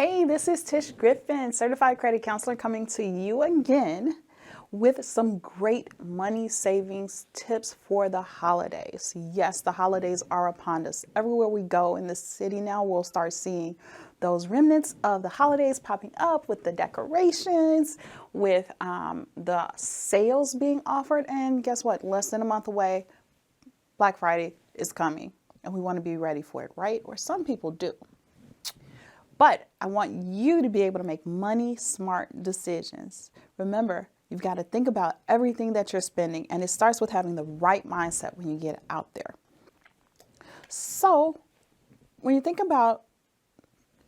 Hey, this is Trish Griffin, certified credit counselor, coming to you again with some great money savings tips for the holidays. Yes, the holidays are upon us. Everywhere we go in the city now, we'll start seeing those remnants of the holidays popping up with the decorations, with the sales being offered. And guess what? Less than a month away, Black Friday is coming, and we want to be ready for it, right? Or some people do. But I want you to be able to make money smart decisions. Remember, you've got to think about everything that you're spending, and it starts with having the right mindset when you get out there. So when you think about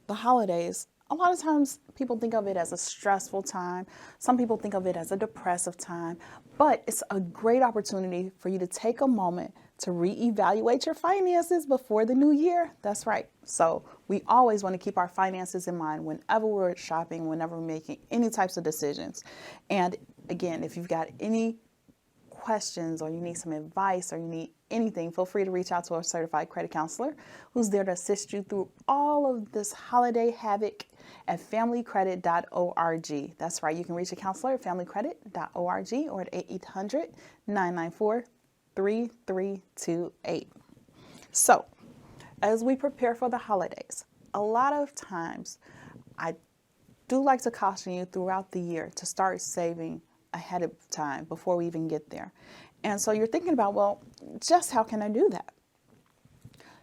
the holidays, a lot of times people think of it as a stressful time. Some people think of it as a depressive time, but it's a great opportunity for you to take a moment to reevaluate your finances before the new year. That's right. So we always want to keep our finances in mind whenever we're shopping, whenever we're making any types of decisions. And again, if you've got any questions or you need some advice or you need anything, feel free to reach out to a certified credit counselor who's there to assist you through all of this holiday havoc at familycredit.org. That's right. You can reach a counselor at familycredit.org or at 800-994-3328. So, as we prepare for the holidays, a lot of times I do like to caution you throughout the year to start saving ahead of time before we even get there. And so you're thinking about, well, just how can I do that?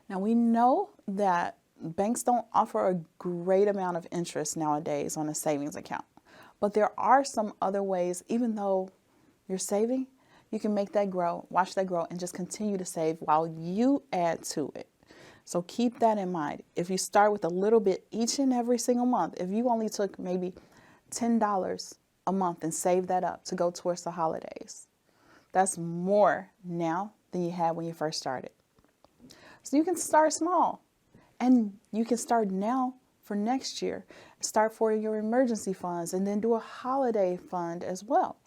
Now, we know that banks don't offer a great amount of interest nowadays on a savings account, but there are some other ways. Even though you're saving, you can make that grow, watch that grow, and just continue to save while you add to it. So keep that in mind. If you start with a little bit each and every single month, if you only took maybe $10 a month and save that up to go towards the holidays, that's more now than you had when you first started. So you can start small, and you can start now for next year. Start for your emergency funds and then do a holiday fund as well.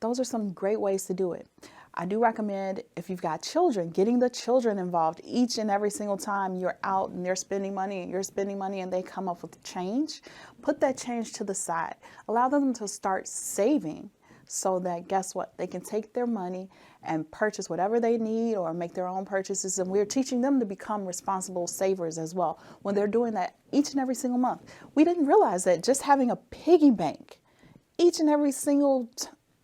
Those are some great ways to do it. I do recommend, if you've got children, getting the children involved each and every single time you're out and they're spending money and you're spending money and they come up with change. Put that change to the side. Allow them to start saving so that, guess what, they can take their money and purchase whatever they need or make their own purchases. And we're teaching them to become responsible savers as well when they're doing that each and every single month. We didn't realize that just having a piggy bank each and every single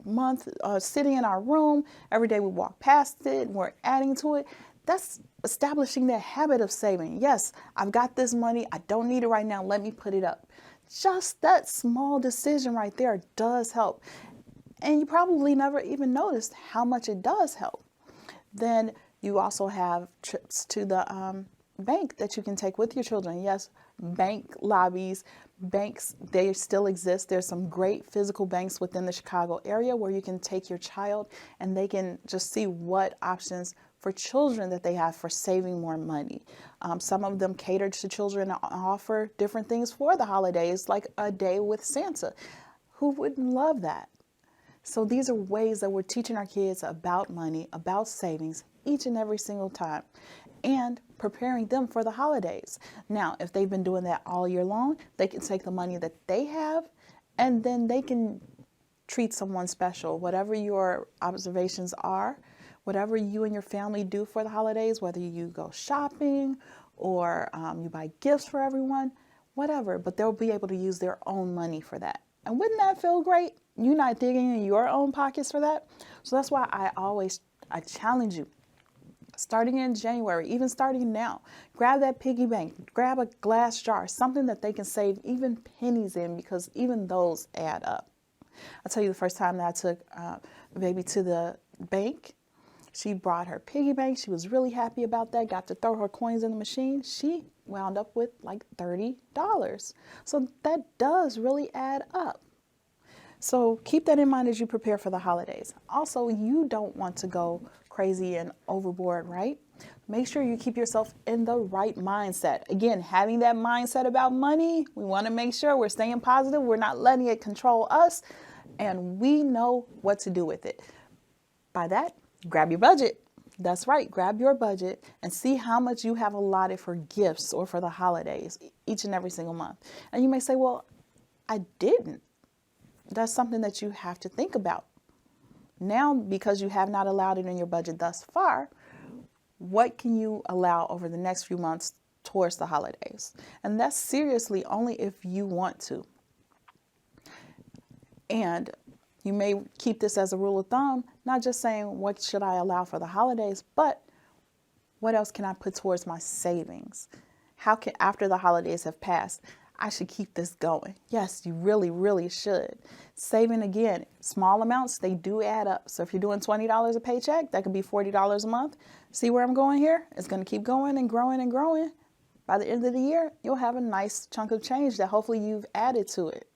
month, sitting in our room, every day we walk past it, we're adding to it. That's establishing that habit of saving. Yes, I've got this money. I don't need it right now. Let me put it up. Just that small decision right there does help. And you probably never even noticed how much it does help. Then you also have trips to the bank that you can take with your children. Yes, bank lobbies, banks, they still exist. There's some great physical banks within the Chicago area where you can take your child and they can just see what options for children that they have for saving more money. Some of them cater to children and offer different things for the holidays, like a day with Santa. Who wouldn't love that? So these are ways that we're teaching our kids about money, about savings each and every single time, and preparing them for the holidays. Now, if they've been doing that all year long, they can take the money that they have and then they can treat someone special. Whatever your observations are, whatever you and your family do for the holidays, whether you go shopping or you buy gifts for everyone, whatever, but they'll be able to use their own money for that. And wouldn't that feel great? You're not digging in your own pockets for that. So that's why I challenge you. Starting in January, even starting now, grab that piggy bank, grab a glass jar, something that they can save even pennies in, because even those add up. I'll tell you, the first time that I took the baby to the bank, she brought her piggy bank. She was really happy about that, got to throw her coins in the machine. She wound up with like $30. So that does really add up. So keep that in mind as you prepare for the holidays. Also, you don't want to go crazy and overboard, right? Make sure you keep yourself in the right mindset. Again, having that mindset about money, we want to make sure we're staying positive. We're not letting it control us, and we know what to do with it. By that, grab your budget. That's right. Grab your budget and see how much you have allotted for gifts or for the holidays each and every single month. And you may say, well, I didn't. That's something that you have to think about. Now, because you have not allowed it in your budget thus far, what can you allow over the next few months towards the holidays? And that's seriously only if you want to. And you may keep this as a rule of thumb, not just saying what should I allow for the holidays, but what else can I put towards my savings? How can, after the holidays have passed, I should keep this going? Yes, you really, really should. Saving, again, small amounts, they do add up. So if you're doing $20 a paycheck, that could be $40 a month. See where I'm going here? It's going to keep going and growing and growing. By the end of the year, you'll have a nice chunk of change that hopefully you've added to it.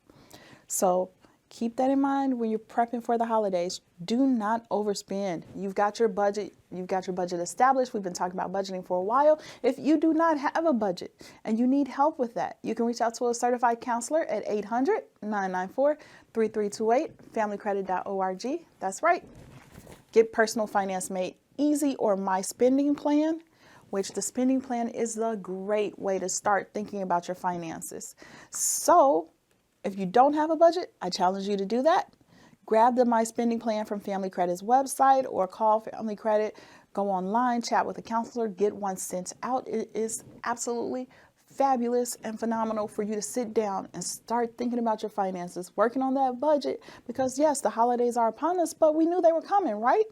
So keep that in mind when you're prepping for the holidays. Do not overspend. You've got your budget. You've got your budget established. We've been talking about budgeting for a while. If you do not have a budget and you need help with that, you can reach out to a certified counselor at 800-994-3328, familycredit.org. That's right. Get Personal Finance Made Easy or My Spending Plan, which the spending plan is the great way to start thinking about your finances. So if you don't have a budget, I challenge you to do that. Grab the My Spending Plan from Family Credit's website or call Family Credit. Go online, chat with a counselor, get one sent out. It is absolutely fabulous and phenomenal for you to sit down and start thinking about your finances, working on that budget, because yes, the holidays are upon us, but we knew they were coming, right?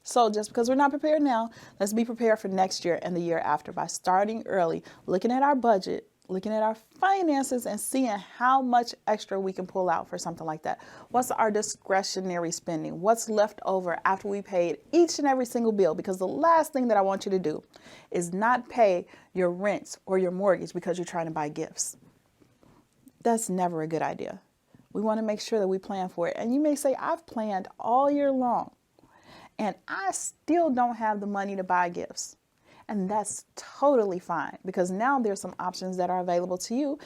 So just because we're not prepared now, let's be prepared for next year and the year after by starting early, looking at our budget, looking at our finances and seeing how much extra we can pull out for something like that. What's our discretionary spending? What's left over after we paid each and every single bill? Because the last thing that I want you to do is not pay your rent or your mortgage because you're trying to buy gifts. That's never a good idea. We want to make sure that we plan for it. And you may say, I've planned all year long and I still don't have the money to buy gifts. And that's totally fine, because now there's some options that are available to you.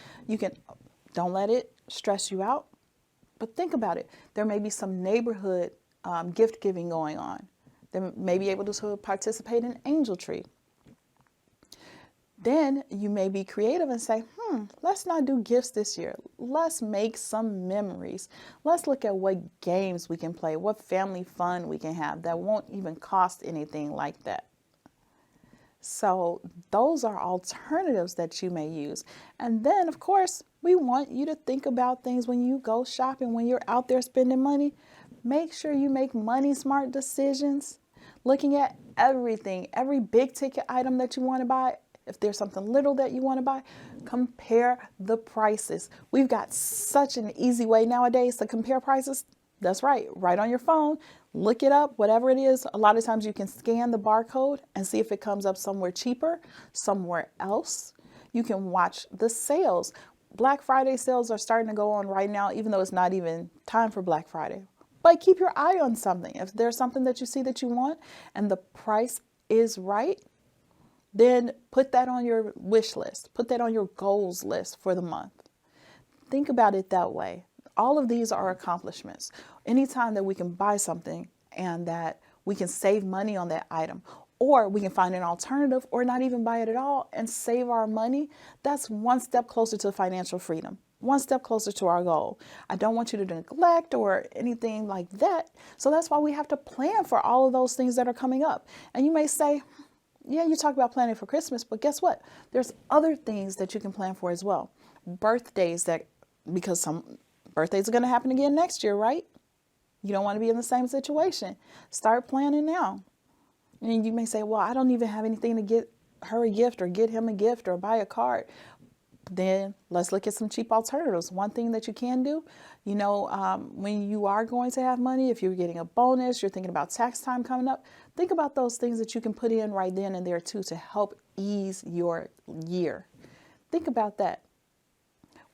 Don't let it stress you out, but think about it. There may be some neighborhood gift giving going on. They may be able to participate in Angel Tree. Then you may be creative and say, let's not do gifts this year. Let's make some memories. Let's look at what games we can play, what family fun we can have that won't even cost anything like that. So those are alternatives that you may use. And then, of course, we want you to think about things when you go shopping, when you're out there spending money. Make sure you make money smart decisions, looking at everything, every big ticket item that you want to buy. If there's something little that you want to buy, compare the prices. We've got such an easy way nowadays to compare prices. That's right on your phone. Look it up, whatever it is. A lot of times you can scan the barcode and see if it comes up somewhere cheaper, somewhere else. You can watch the sales. Black Friday sales are starting to go on right now, even though it's not even time for Black Friday. But keep your eye on something. If there's something that you see that you want and the price is right, then put that on your wish list. Put that on your goals list for the month. Think about it that way. All of these are accomplishments. Anytime that we can buy something and that we can save money on that item, or we can find an alternative or not even buy it at all and save our money, that's one step closer to financial freedom, one step closer to our goal. I don't want you to neglect or anything like that. So that's why we have to plan for all of those things that are coming up. And you may say, yeah, you talk about planning for Christmas, but guess what? There's other things that you can plan for as well. Birthdays, because some birthdays are going to happen again next year, right? You don't want to be in the same situation. Start planning now. And you may say, well, I don't even have anything to get her a gift or get him a gift or buy a card. Then let's look at some cheap alternatives. One thing that you can do, when you are going to have money, if you're getting a bonus, you're thinking about tax time coming up, think about those things that you can put in right then and there too to help ease your year. Think about that.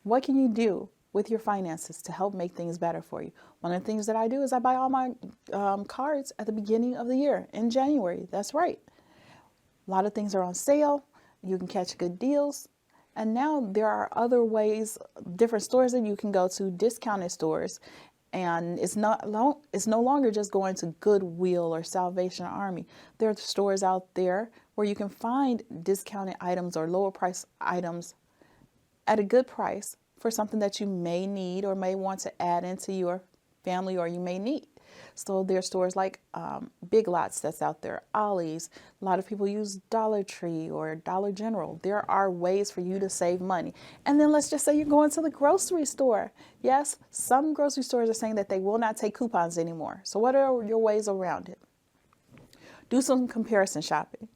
What can you do with your finances to help make things better for you? One of the things that I do is I buy all my cards at the beginning of the year in January. That's right. A lot of things are on sale. You can catch good deals. And now there are other ways, different stores that you can go to, discounted stores, And it's no longer just going to Goodwill or Salvation Army. There are stores out there where you can find discounted items or lower price items at a good price for something that you may need or may want to add into your family, or you may need. So there's stores like Big Lots that's out there, Ollie's. A lot of people use Dollar Tree or Dollar General. There are ways for you to save money. And then let's just say you're going to the grocery store. Yes, some grocery stores are saying that they will not take coupons anymore. So what are your ways around it? Do some comparison shopping.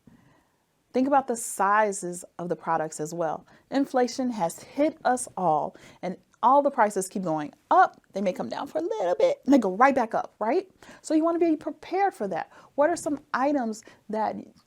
Think about the sizes of the products as well. Inflation has hit us all, and all the prices keep going up. They may come down for a little bit and they go right back up, right? So you want to be prepared for that. What are some items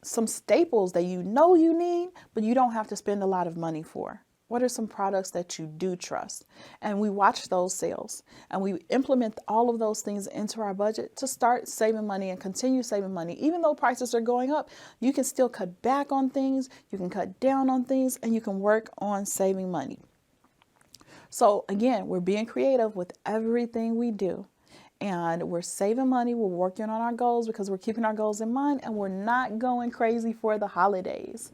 some staples that you know you need, but you don't have to spend a lot of money for? What are some products that you do trust? And we watch those sales and we implement all of those things into our budget to start saving money and continue saving money. Even though prices are going up, you can still cut back on things, you can cut down on things, and you can work on saving money. So again, we're being creative with everything we do, and we're saving money. We're working on our goals because we're keeping our goals in mind, and we're not going crazy for the holidays.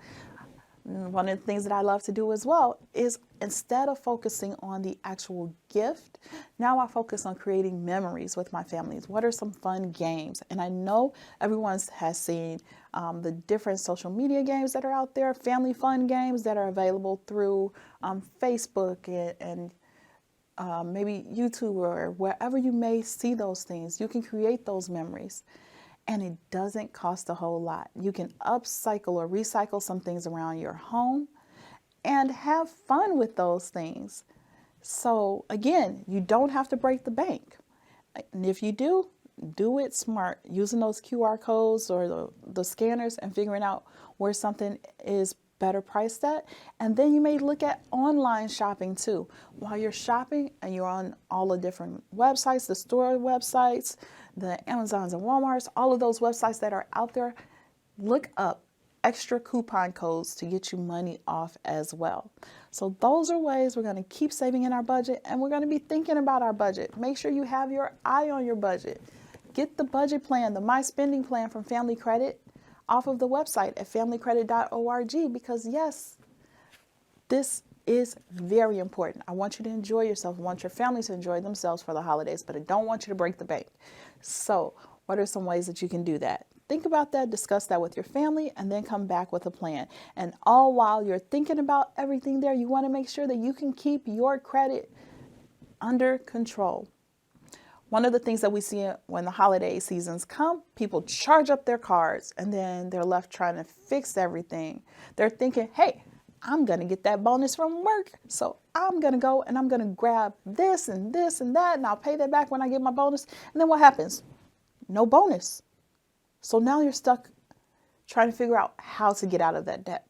One of the things that I love to do as well is, instead of focusing on the actual gift, now I focus on creating memories with my families. What are some fun games? And I know everyone has seen the different social media games that are out there, family fun games that are available through Facebook and maybe YouTube or wherever you may see those things. You can create those memories. And it doesn't cost a whole lot. You can upcycle or recycle some things around your home and have fun with those things. So again, you don't have to break the bank. And if you do it smart, using those QR codes or the scanners and figuring out where something is better priced at. And then you may look at online shopping too. While you're shopping and you're on all the different websites, the store websites, the Amazons and Walmarts, all of those websites that are out there, look up extra coupon codes to get you money off as well. So those are ways we're going to keep saving in our budget, and we're going to be thinking about our budget. Make sure you have your eye on your budget. Get the budget plan, the My Spending Plan from Family Credit, off of the website at familycredit.org, because yes, this is very important. I want you to enjoy yourself. I want your family to enjoy themselves for the holidays, but I don't want you to break the bank. So what are some ways that you can do that? Think about that, discuss that with your family, and then come back with a plan. And all while you're thinking about everything there, you want to make sure that you can keep your credit under control. One of the things that we see when the holiday seasons come, people charge up their cards and then they're left trying to fix everything. They're thinking, hey, I'm going to get that bonus from work, so I'm going to go and I'm going to grab this and this and that, and I'll pay that back when I get my bonus. And then what happens? No bonus. So now you're stuck trying to figure out how to get out of that debt.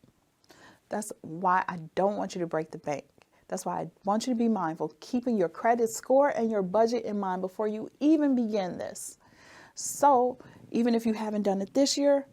That's why I don't want you to break the bank. That's why I want you to be mindful, keeping your credit score and your budget in mind before you even begin this. So even if you haven't done it this year,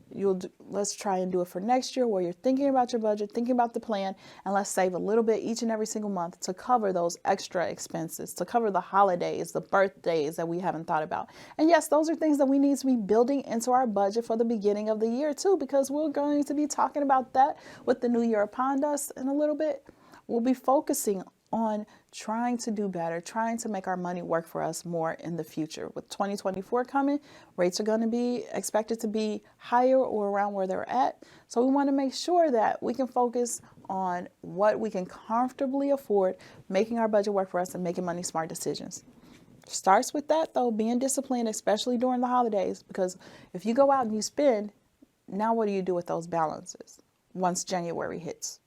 let's try and do it for next year, where you're thinking about your budget, thinking about the plan, and let's save a little bit each and every single month to cover those extra expenses, to cover the holidays, the birthdays that we haven't thought about. And yes, those are things that we need to be building into our budget for the beginning of the year too, because we're going to be talking about that with the new year upon us in a little bit. We'll be focusing on trying to do better, trying to make our money work for us more in the future. With 2024 coming, rates are going to be expected to be higher or around where they're at. So we want to make sure that we can focus on what we can comfortably afford, making our budget work for us and making money smart decisions. Starts with that though, being disciplined, especially during the holidays, because if you go out and you spend, now what do you do with those balances once January hits?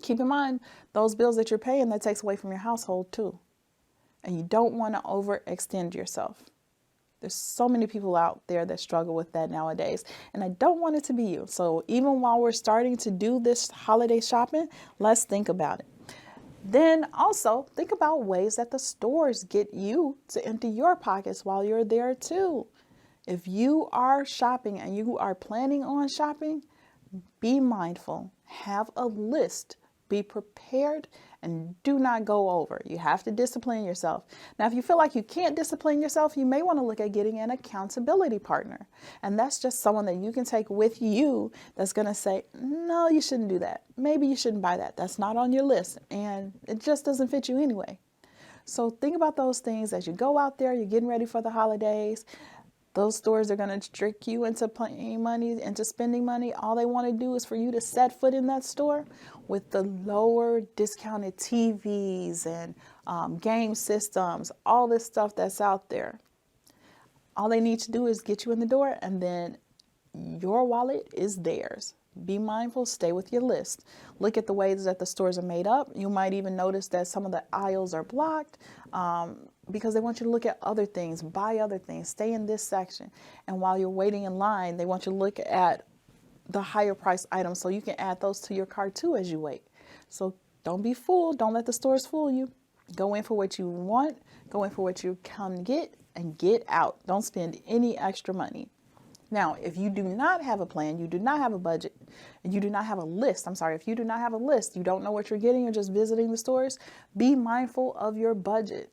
Keep in mind, those bills that you're paying, that takes away from your household too. And you don't want to overextend yourself. There's so many people out there that struggle with that nowadays. And I don't want it to be you. So even while we're starting to do this holiday shopping, let's think about it. Then also think about ways that the stores get you to empty your pockets while you're there too. If you are shopping and you are planning on shopping, be mindful, have a list. Be prepared and do not go over. You have to discipline yourself. Now, if you feel like you can't discipline yourself, you may want to look at getting an accountability partner. And that's just someone that you can take with you that's going to say, no, you shouldn't do that. Maybe you shouldn't buy that. That's not on your list. And it just doesn't fit you anyway. So think about those things as you go out there, you're getting ready for the holidays. Those stores are going to trick you into paying money, into spending money. All they want to do is for you to set foot in that store with the lower discounted TVs and game systems, all this stuff that's out there. All they need to do is get you in the door, and then your wallet is theirs. Be mindful, stay with your list. Look at the ways that the stores are made up. You might even notice that some of the aisles are blocked because they want you to look at other things, buy other things, stay in this section. And while you're waiting in line, they want you to look at the higher price items so you can add those to your cart too as you wait. So don't be fooled. Don't let the stores fool you. Go in for what you want. Go in for what you can get and get out. Don't spend any extra money. Now, if you do not have a plan, you do not have a budget, and you do not have a list, if you do not have a list, you don't know what you're getting, you're just visiting the stores, be mindful of your budget.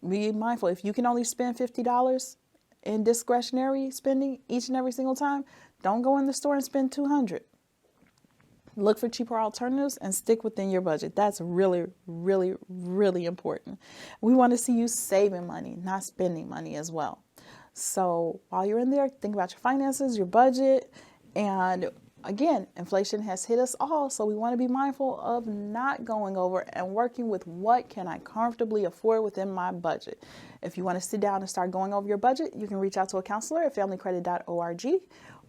Be mindful. If you can only spend $50 in discretionary spending each and every single time, don't go in the store and spend $200. Look for cheaper alternatives and stick within your budget. That's really, really, really important. We want to see you saving money, not spending money as well. So while you're in there, think about your finances, your budget, and again, inflation has hit us all. So we want to be mindful of not going over and working with what can I comfortably afford within my budget. If you want to sit down and start going over your budget, you can reach out to a counselor at familycredit.org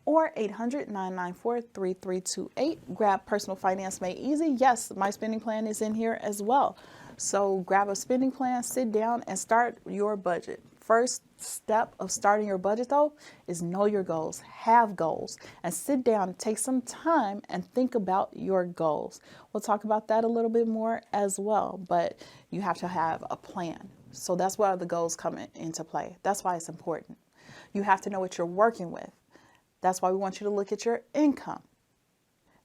or 800-994-3328. Grab Personal Finance Made Easy. Yes, my spending plan is in here as well. So grab a spending plan, sit down, and start your budget. First step of starting your budget, though, is know your goals, have goals, and sit down and take some time and think about your goals. We'll talk about that a little bit more as well, but you have to have a plan. So that's where the goals come into play. That's why it's important. You have to know what you're working with. That's why we want you to look at your income.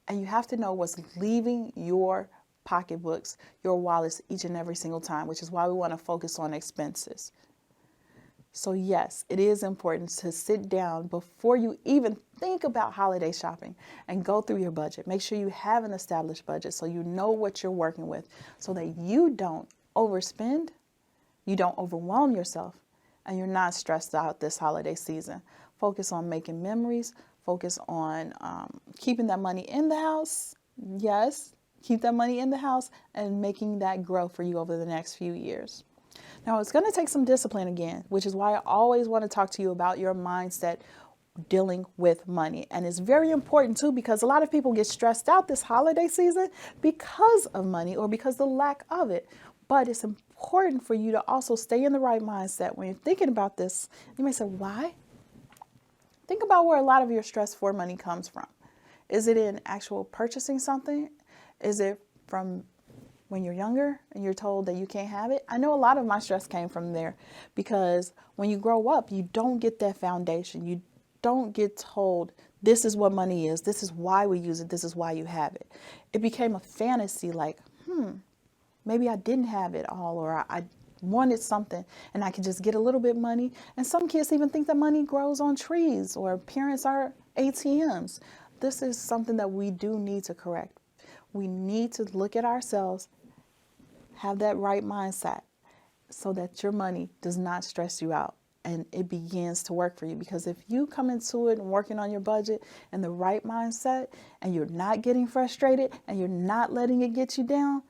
And you have to know what's leaving your pocketbooks, your wallets each and every single time, which is why we want to focus on expenses. So yes, it is important to sit down before you even think about holiday shopping and go through your budget. Make sure you have an established budget so you know what you're working with so that you don't overspend, you don't overwhelm yourself, and you're not stressed out this holiday season. Focus on making memories. Focus on keeping that money in the house. Yes, keep that money in the house and making that grow for you over the next few years. Now, it's going to take some discipline again, which is why I always want to talk to you about your mindset dealing with money. And it's very important, too, because a lot of people get stressed out this holiday season because of money or because of the lack of it. But it's important for you to also stay in the right mindset. When you're thinking about this, you may say, why? Think about where a lot of your stress for money comes from. Is it in actual purchasing something? Is it from when you're younger and you're told that you can't have it? I know a lot of my stress came from there because when you grow up, you don't get that foundation. You don't get told this is what money is. This is why we use it. This is why you have it. It became a fantasy like, maybe I didn't have it all, or I wanted something and I could just get a little bit money. And some kids even think that money grows on trees or parents are ATMs. This is something that we do need to correct. We need to look at ourselves, have that right mindset so that your money does not stress you out and it begins to work for you. Because if you come into it and working on your budget and the right mindset and you're not getting frustrated and you're not letting it get you down,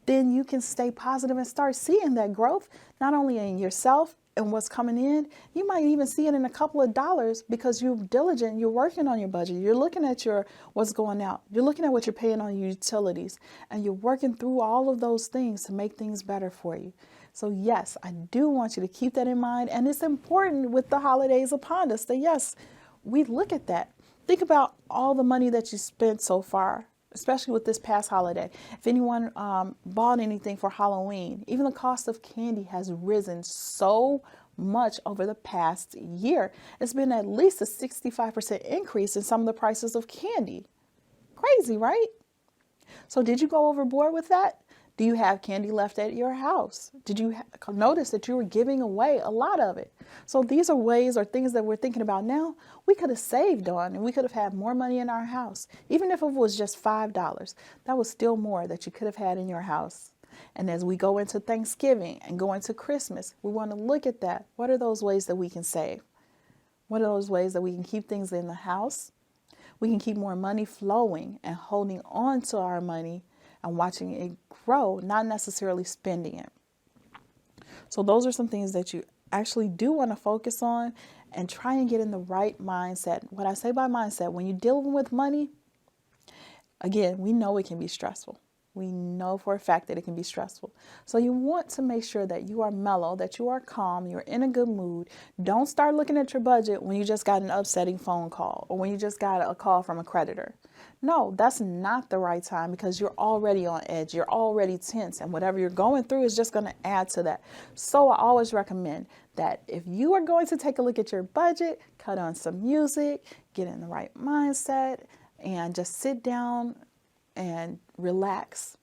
then you can stay positive and start seeing that growth, not only in yourself and what's coming in. You might even see it in a couple of dollars because you're diligent, you're working on your budget, you're looking at what's going out, you're looking at what you're paying on your utilities, and you're working through all of those things to make things better for you. So yes, I do want you to keep that in mind, and it's important with the holidays upon us that yes, we look at that. Think about all the money that you spent so far, especially with this past holiday. If anyone bought anything for Halloween, even the cost of candy has risen so much over the past year. It's been at least a 65% increase in some of the prices of candy. Crazy, right? So did you go overboard with that? Do you have candy left at your house? Did you notice that you were giving away a lot of it? So these are ways or things that we're thinking about now we could have saved on, and we could have had more money in our house. Even if it was just $5, that was still more that you could have had in your house. And as we go into Thanksgiving and go into Christmas, we want to look at that. What are those ways that we can save? What are those ways that we can keep things in the house? We can keep more money flowing and holding on to our money and watching it grow, not necessarily spending it. So those are some things that you actually do want to focus on and try and get in the right mindset. What I say by mindset, when you're dealing with money, again, we know it can be stressful. We know for a fact that it can be stressful. So you want to make sure that you are mellow, that you are calm, you're in a good mood. Don't start looking at your budget when you just got an upsetting phone call or when you just got a call from a creditor. No, that's not the right time because you're already on edge. You're already tense, and whatever you're going through is just going to add to that. So I always recommend that if you are going to take a look at your budget, cut on some music, get in the right mindset, and just sit down and relax.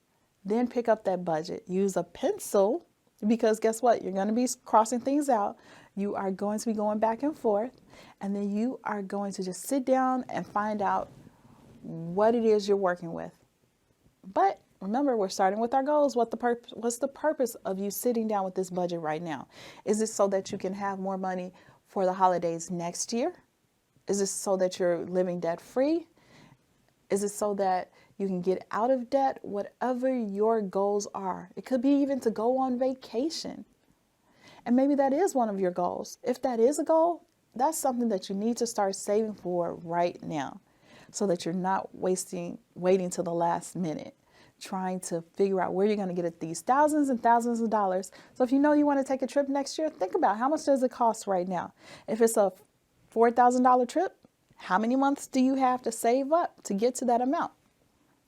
Then pick up that budget. Use a pencil because guess what? You're going to be crossing things out. You are going to be going back and forth. And then you are going to just sit down and find out what it is you're working with. But remember, we're starting with our goals. What's the purpose of you sitting down with this budget right now? Is it so that you can have more money for the holidays next year? Is it so that you're living debt free? Is it so that you can get out of debt? Whatever your goals are. It could be even to go on vacation. And maybe that is one of your goals. If that is a goal, that's something that you need to start saving for right now so that you're not waiting till the last minute trying to figure out where you're going to get these thousands and thousands of dollars. So if you know you want to take a trip next year, think about how much does it cost right now. If it's a $4,000 trip, how many months do you have to save up to get to that amount?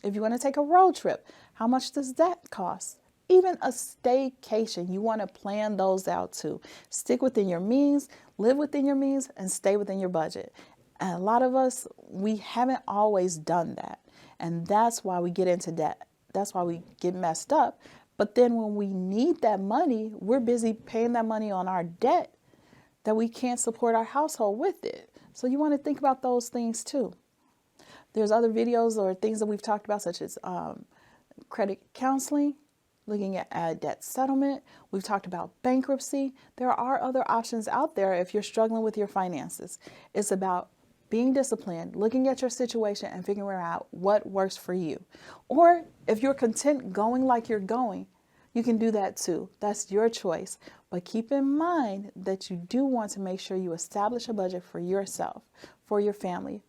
If you want to take a road trip, how much does that cost? Even a staycation, you want to plan those out too. Stick within your means, live within your means, and stay within your budget. And a lot of us, we haven't always done that. And that's why we get into debt. That's why we get messed up. But then when we need that money, we're busy paying that money on our debt that we can't support our household with it. So you want to think about those things too. There's other videos or things that we've talked about, such as credit counseling, looking at debt settlement. We've talked about bankruptcy. There are other options out there if you're struggling with your finances. It's about being disciplined, looking at your situation and figuring out what works for you. Or if you're content going like you're going, you can do that too. That's your choice. But keep in mind that you do want to make sure you establish a budget for yourself, for your family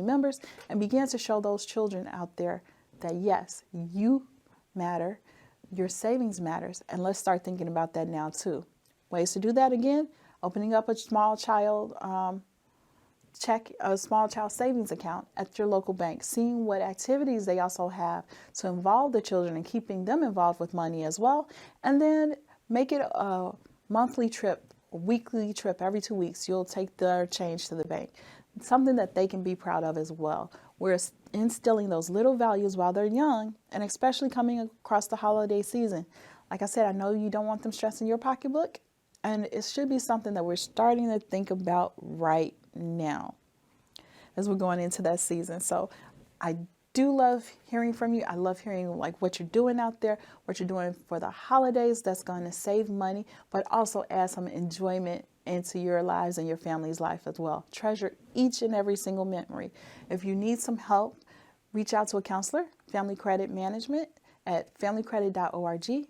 members, and begin to show those children out there that yes, you matter, your savings matters, and let's start thinking about that now too. Ways to do that again, opening up a small child savings account at your local bank, seeing what activities they also have to involve the children and keeping them involved with money as well, and then make it a monthly trip, a weekly trip every 2 weeks. You'll take their change to the bank. Something that they can be proud of as well. We're instilling those little values while they're young, and especially coming across the holiday season. Like I said, I know you don't want them stressing your pocketbook, and it should be something that we're starting to think about right now as we're going into that season. So I do love hearing from you. I love hearing like what you're doing out there, what you're doing for the holidays that's going to save money, but also add some enjoyment into your lives and your family's life as well. Treasure each and every single memory. If you need some help, reach out to a counselor, Family Credit Management at familycredit.org,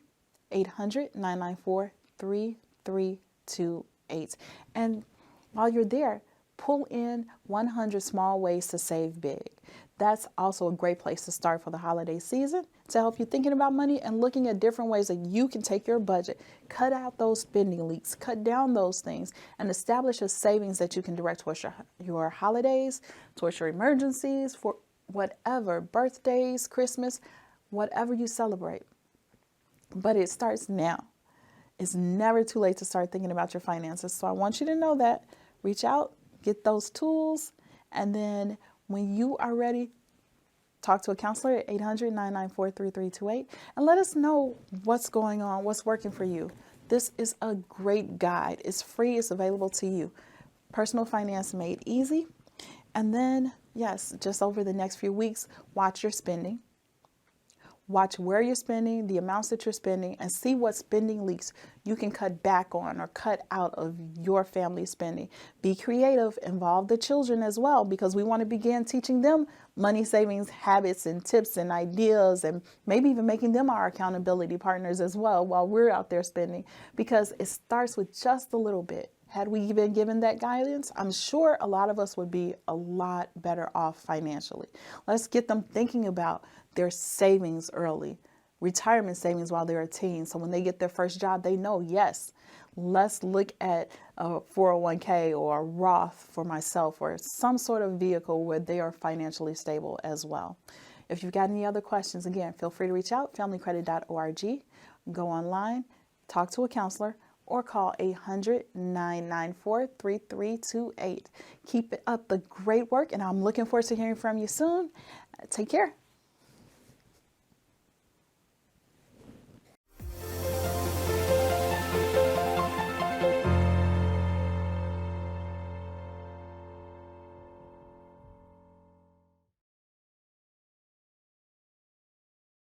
800-994-3328. And while you're there, pull in 100 small ways to save big. That's also a great place to start for the holiday season to help you thinking about money and looking at different ways that you can take your budget, cut out those spending leaks, cut down those things, and establish a savings that you can direct towards your holidays, towards your emergencies, for whatever, birthdays, Christmas, whatever you celebrate. But it starts now. It's never too late to start thinking about your finances. So I want you to know that. Reach out, get those tools, and then when you are ready, talk to a counselor at 800-994-3328 and let us know what's going on, what's working for you. This is a great guide. It's free. It's available to you. Personal Finance Made Easy. And then, yes, just over the next few weeks, watch your spending. Watch where you're spending, the amounts that you're spending, and see what spending leaks you can cut back on or cut out of your family spending. Be creative, involve the children as well, because we want to begin teaching them money savings habits and tips and ideas, and maybe even making them our accountability partners as well while we're out there spending, because it starts with just a little bit. Had we been given that guidance, I'm sure a lot of us would be a lot better off financially. Let's get them thinking about their savings early, retirement savings while they're a teen. So when they get their first job, they know, yes, let's look at a 401k or a Roth for myself, or some sort of vehicle where they are financially stable as well. If you've got any other questions, again, feel free to reach out, familycredit.org, go online, talk to a counselor, or call 800-994-3328. Keep up the great work, and I'm looking forward to hearing from you soon. Take care.